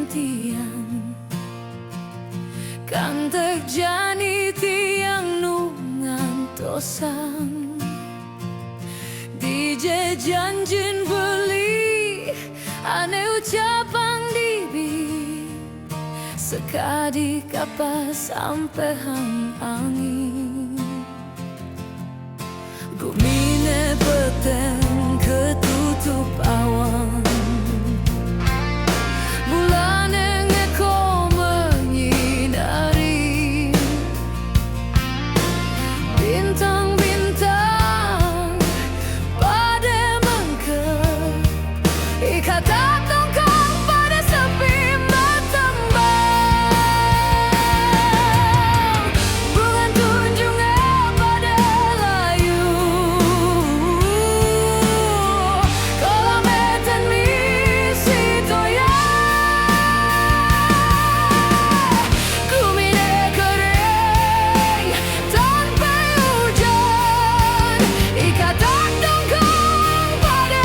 gentian kan terjadi tiang nu ngantosan di janjin beli ane ucapan dibi sekadi kapas sampai angin gumine peteng ketutup awan bulan yang eko menyinari bintang-bintang pada mengker ikatan tongkang pada sepi matambang bukan tunjungnya pada layu kolam etan misi toya gumine kering tanpa hujan ikatan tongkang pada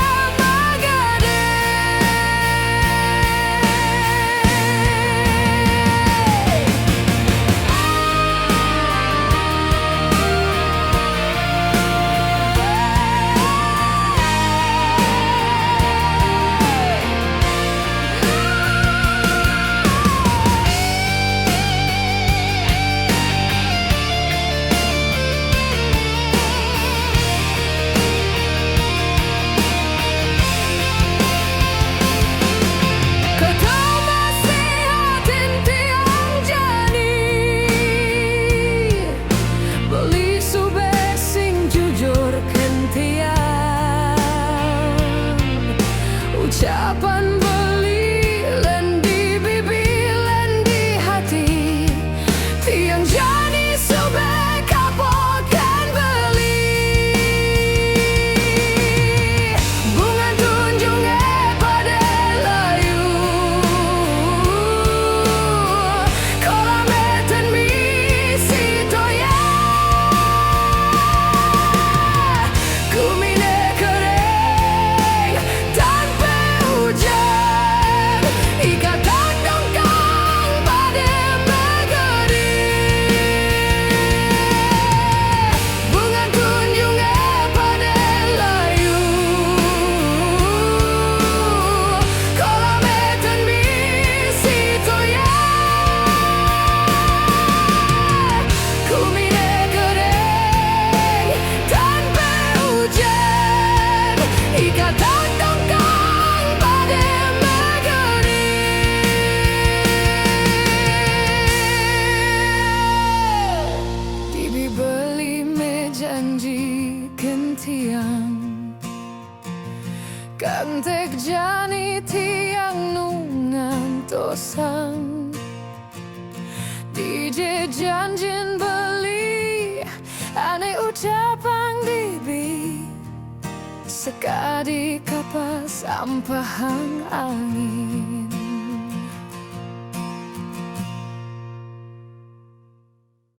ucapan beli len di bibi len di hati tiang jadi sobek kapokan beli bunga tunjungnya pada layu kolam etan misi toya gumine kering tanpa hujan ikatan tongkang pada megeri bunga tunjungnya pada layu kolam etan misi toya gumine kering tanpa hujan ikatan tongkang pada megeri dibi beli me janji gentian kan terjadi tiang nu ngantosan di janjin beli ane ucapan dibi sekadi kapas sampahan angin